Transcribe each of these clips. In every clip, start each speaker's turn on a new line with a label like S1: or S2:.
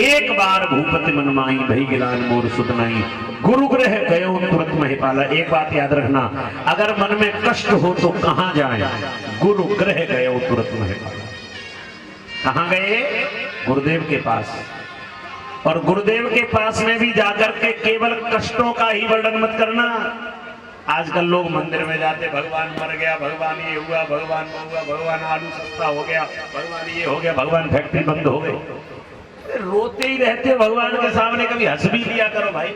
S1: एक बार भूपति मन माई भई गिलान मोर सुत नाई, गुरु ग्रह गयो तुरंत महिपाला। एक बात याद रखना, अगर मन में कष्ट हो तो कहां जाए? गुरु ग्रह गयो तुरंत महिपाला। कहां गए? गुरुदेव के पास। और गुरुदेव के पास में भी जाकर के केवल कष्टों का ही वर्णन मत करना। आजकल लोग मंदिर में जाते, भगवान मर गया, भगवान ये हुआ, भगवान वो हुआ, भगवान आलू सस्ता हो गया, भगवान ये हो गया, भगवान फैक्ट्री बंद हो गई। रोते ही रहते भगवान के सामने। कभी हंस भी लिया करो भाई,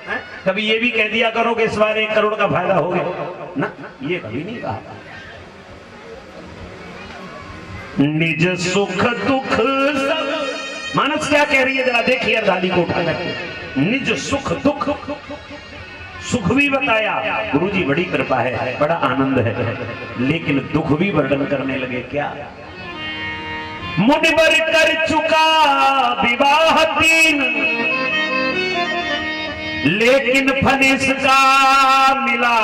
S1: है? कभी ये भी कह दिया करो कि इस बार 1 करोड़ का फायदा हो गया ना, ये कभी नहीं कहा। निज सुख दुख सब, मानस क्या कह रही है जरा देखिए अर्धाली को उठा करके। निज सुख दुख, सुख भी बताया, गुरुजी बड़ी कृपा है, बड़ा आनंद है, लेकिन दुख भी वर्णन करने लगे। क्या? मुनिवर कर चुका विवाह 3, लेकिन फल इसका मिला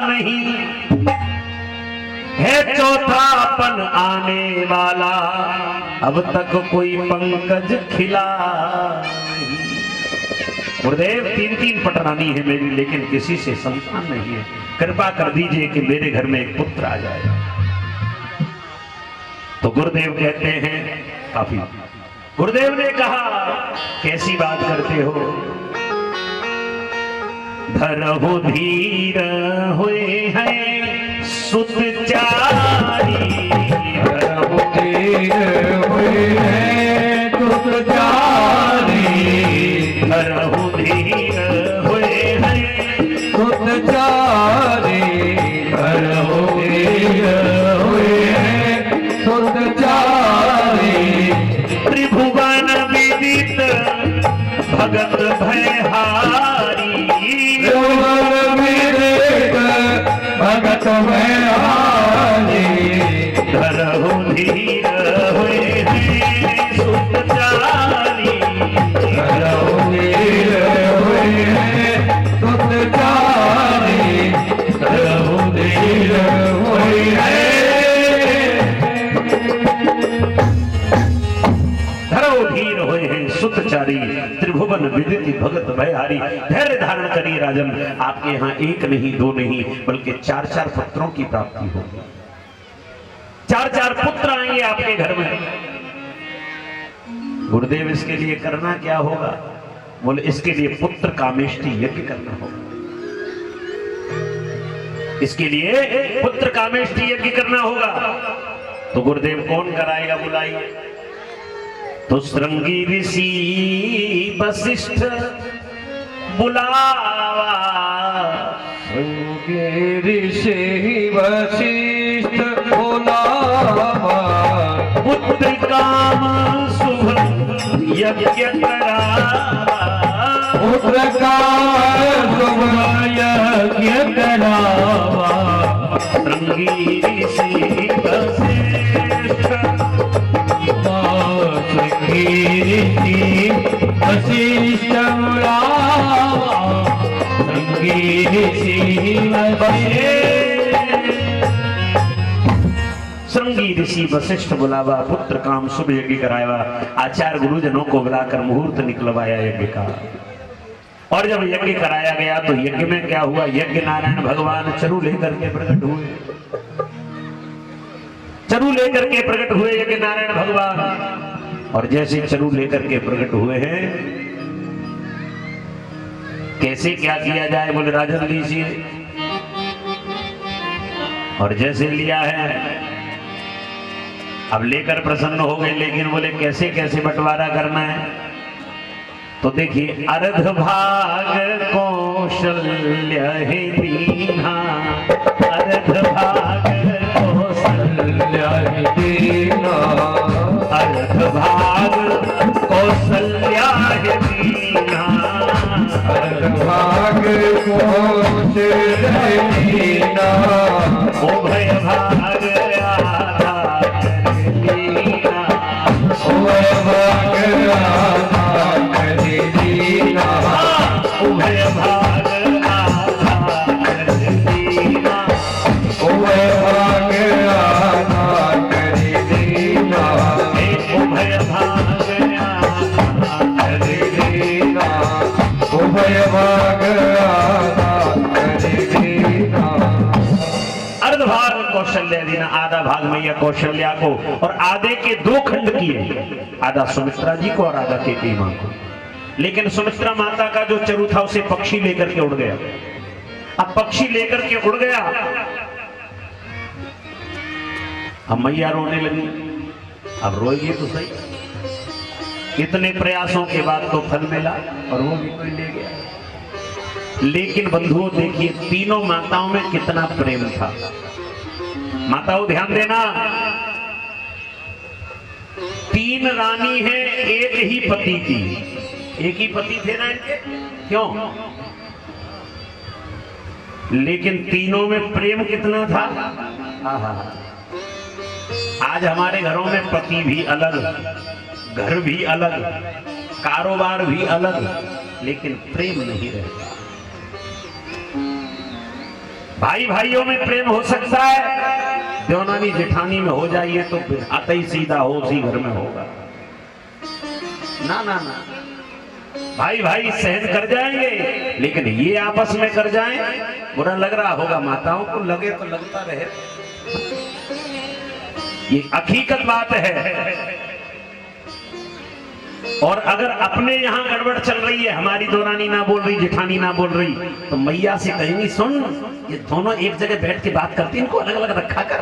S1: नहीं, है चौथापन आने वाला, अब तक कोई पंकज खिला नहीं। गुरुदेव 3 पटरानी है मेरी, लेकिन किसी से संतान नहीं है, कृपा कर दीजिए कि मेरे घर में एक पुत्र आ जाए। तो गुरुदेव कहते हैं काफी। गुरुदेव ने कहा कैसी बात करते हो? धरहु धीर हुए हैं सुत चारी,
S2: धरहु धीर हुए हैं सुत चारी,
S1: धरहु धीर हुए हैं
S2: सुत चारी, धरहु धीर हुए हैं सुत चारी।
S1: त्रिभुवन विदित भगत भयहारी,
S2: त्रिभुवन विदित भगत भयहारी,
S1: धरहु धीर हुए हैं सुत चारी,
S2: धरहु धीर हुए हैं सुत चारी, धरहु धीर हुए हैं।
S1: धीर हुए हैं सुतचारी, त्रिभुवन विदित भगत भयहारी। धैर्य धारण करिए राजन, आपके यहाँ 1 नहीं 2 नहीं बल्कि 4-4 पुत्रों की प्राप्ति होगी। 4-4 पुत्र आएंगे आपके घर में। गुरुदेव इसके लिए करना क्या होगा? बोले इसके लिए पुत्र कामेष्टि यज्ञ करना होगा। इसके लिए पुत्र कामेष्टि यज्ञ करना होगा। तो गुरुदेव कौन कराएगा? बुलाइए। तो श्रृंगी ऋषि वशिष्ठ बुलावा,
S2: श्रृंगी ऋषि वशिष्ठ बुलावा,
S1: पुत्र काम शुभ यज्ञ करावा,
S2: पुत्र काम शुभ यज्ञ करावा।
S1: श्रृंगी ऋषि वशिष्ठ,
S2: श्रृंगी वशिष्ठ बुलावा,
S1: श्रृंगी ऋषि वशिष्ठ बुलावा, पुत्र काम शुभ यज्ञ कराया। आचार्य गुरुजनों को बुलाकर मुहूर्त निकलवाया यज्ञ का। और जब यज्ञ कराया गया तो यज्ञ में क्या हुआ? यज्ञ नारायण भगवान चरु लेकर के प्रकट हुए। चरु लेकर के प्रकट हुए यज्ञ नारायण भगवान। और जैसे चरु लेकर के प्रकट हुए हैं, कैसे क्या किया जाए? बोले राजन लीजिए। और जैसे लिया है, अब लेकर प्रसन्न हो गए, लेकिन बोले कैसे कैसे बंटवारा करना है? तो देखिए, अर्ध भाग कौशल्य है दीना, अर्ध भाग कौशल्य है दीना, अर्ध भाग कौशल्य है दीना,
S2: अर्ध भाग कौशल्य है दीना,
S1: उभय भाग आधा कर दीना,
S2: उभय भाग आधा कर दीना,
S1: उभय भाग आधा कर दीना,
S2: उभय भाग आधा कर दीना,
S1: उभय भाग देना, आधा भाग मैया कौशल्या को, और आधे के 2 खंड किए, आधा सुमित्रा जी को और आधा केकई मां को। लेकिन सुमित्रा माता का जो चरु था उसे पक्षी लेकर के उड़ गया। अब पक्षी लेकर के उड़ गया, अब मैया रोने लगी। अब रोएगी तो सही, इतने प्रयासों के बाद तो फल मिला और वो भी कोई ले गया। लेकिन बंधुओं देखिए, तीनों माताओं में कितना प्रेम था। माताओं ध्यान देना, 3 रानी है एक ही पति की, एक ही पति थे ना इनके, क्यों? लेकिन तीनों में प्रेम कितना था। आज हमारे घरों में पति भी अलग, घर भी अलग, कारोबार भी अलग, लेकिन प्रेम नहीं रहता। भाई भाइयों में प्रेम हो सकता है, देवनानी जेठानी में हो जाइए तो फिर आता ही सीधा हो उसी घर में होगा। ना ना ना, भाई भाई सहन कर जाएंगे, लेकिन ये आपस में कर जाएं, बुरा लग रहा होगा। माताओं को लगे तो लगता रहे, ये हकीकत बात है। और अगर अपने यहां गड़बड़ चल रही है, हमारी देवरानी ना बोल रही, जेठानी ना बोल रही, तो मैया से कहेंगी, सुन ये दोनों एक जगह बैठ के बात करती, इनको अलग अलग रखा कर।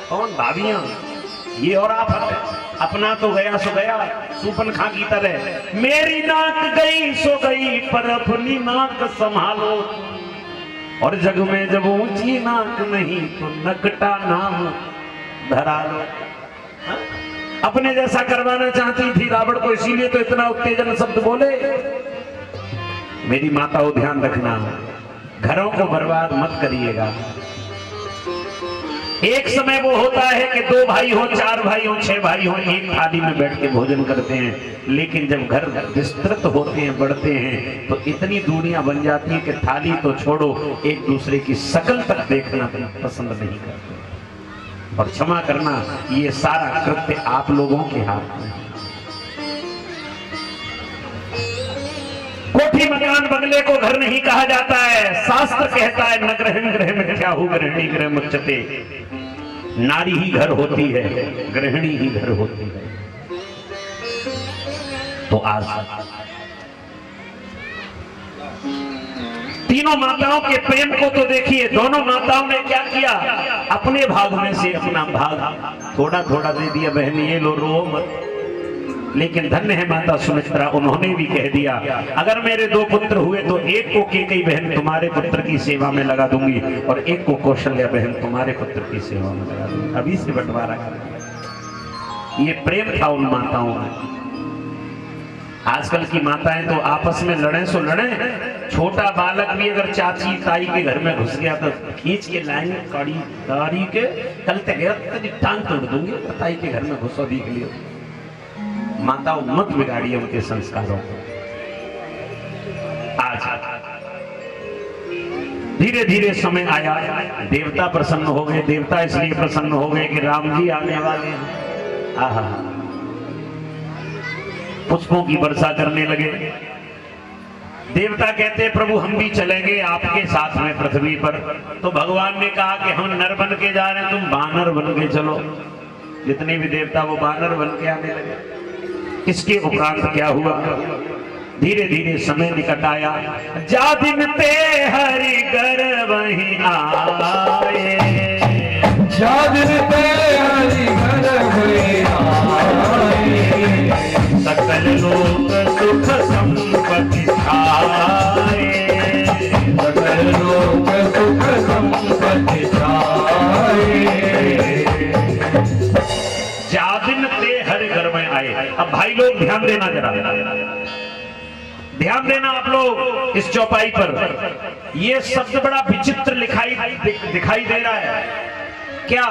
S1: कौन? भाभियां। ये और आप अपना तो गया सो गया, सूपन खा की तरह। मेरी नाक गई सो गई, पर अपनी नाक संभालो, और जग में जब ऊंची नाक नहीं तो नकटा नाम धरा लो। अपने जैसा करवाना चाहती थी रावण को, इसीलिए तो इतना उत्तेजन शब्द बोले। मेरी माताओं ध्यान रखना, घरों को बर्बाद मत करिएगा। एक समय वो होता है कि 2 भाई हो, 4 भाई हो, 6 भाई हो, एक थाली में बैठ के भोजन करते हैं। लेकिन जब घर विस्तृत होते हैं, बढ़ते हैं, तो इतनी दूरियां बन जाती है कि थाली तो छोड़ो, एक दूसरे की शकल तक देखना पसंद नहीं करते। और क्षमा करना, ये सारा कृत्य आप लोगों के हाथ में। कोठी मकान बंगले को घर नहीं कहा जाता है। शास्त्र कहता है, न ग्रहण ग्रह मिथ्याहु गृहिणी गृह मुच्यते। नारी ही घर होती है, गृहिणी ही घर होती है। तो आज तीनों माताओं के प्रेम को तो देखिए, दोनों माताओं ने क्या किया, अपने भाग में से अपना भाग थोड़ा थोड़ा दे दिया। बहन ये लो, रो मत। लेकिन धन्य है माता सुमित्रा, उन्होंने भी कह दिया, अगर मेरे 2 पुत्र हुए तो एक को केकई बहन तुम्हारे पुत्र की सेवा में लगा दूंगी, और एक को कौशल्या बहन तुम्हारे पुत्र की सेवा में लगा दूंगी। अभी से बंटवारा कर दिया। ये प्रेम था उन माताओं में। आजकल की माताएं तो आपस में लड़े सो लड़े। छोटा बालक भी अगर चाची ताई के घर में घुस गया तो खींच के लाइन कड़ी दारी के, कल तक गया तो टांग तोड़ दूंगी, ताई के घर में घुसो देख लियो। माताओं मत बिगाड़िए उनके संस्कारों को। आज धीरे धीरे समय आया, देवता प्रसन्न हो गए। देवता इसलिए प्रसन्न हो गए कि राम जी आने वाले हैं। आहा, पुष्पों की वर्षा करने लगे। देवता कहते, प्रभु हम भी चलेंगे आपके साथ में पृथ्वी पर। तो भगवान ने कहा कि हम नर बन के जा रहे हैं, तुम बानर बन के चलो। जितने भी देवता वो बानर बन के आने लगे। इसके उपरांत क्या हुआ, धीरे धीरे समय निकट आया। जा दिन ते हरि घर वहीं आए,
S2: जा दिन ते हरि घर वहीं आए,
S1: सकल लोक सुख संपत्ति छाए,
S2: सकल लोक सुख संपत्ति छाए।
S1: जादिन ते हर घर में आए। अब भाई लोग ध्यान देना, जरा ध्यान देना आप लोग इस चौपाई पर। ये शब्द बड़ा विचित्र दिखाई दे रहा है। क्या?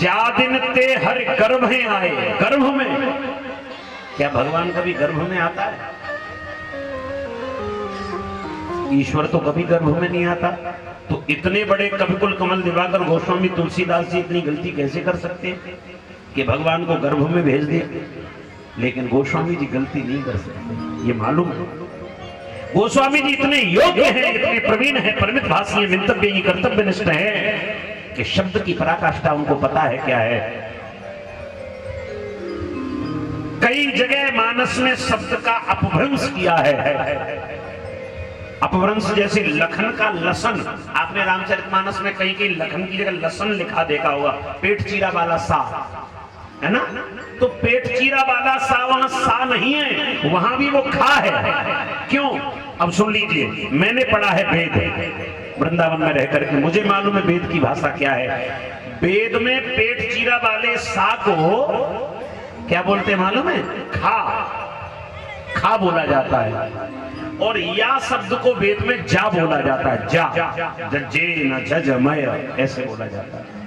S1: जादिन ते हर गर्भ में आए। गर्भ में क्या भगवान कभी गर्भ में आता है? ईश्वर तो कभी गर्भ में नहीं आता। तो इतने बड़े कविकुल कमल दिवाकर गोस्वामी तुलसीदास जी इतनी गलती कैसे कर सकते हैं कि भगवान को गर्भ में भेज दिया? लेकिन गोस्वामी जी गलती नहीं कर सकते, ये मालूम है। गोस्वामी जी इतने योग्य हैं, इतने प्रवीण हैं, परिमित भाषी, मंतव्य कर्तव्यनिष्ठ है कि शब्द की पराकाष्ठा उनको पता है क्या है। कई जगह मानस में शब्द का अपभ्रंश किया है। अपभ्रंश जैसे लखन का लसन, आपने रामचरितमानस में कहीं कहीं लखन की जगह लसन लिखा देखा होगा, पेट चीरा वाला सा, है ना? तो पेट चीरा वाला सा वहां सा नहीं है, वहां भी वो खा है। क्यों? अब सुन लीजिए, मैंने पढ़ा है वेद वृंदावन में रह करके, मुझे मालूम है वेद की भाषा क्या है। वेद में पेट चीरा वाले सा को क्या बोलते हैं मालूम है? खा, खा बोला जाता है। और या शब्द को वेद में जा बोला जाता है, जा, जे न जजमय, ऐसे बोला जाता है।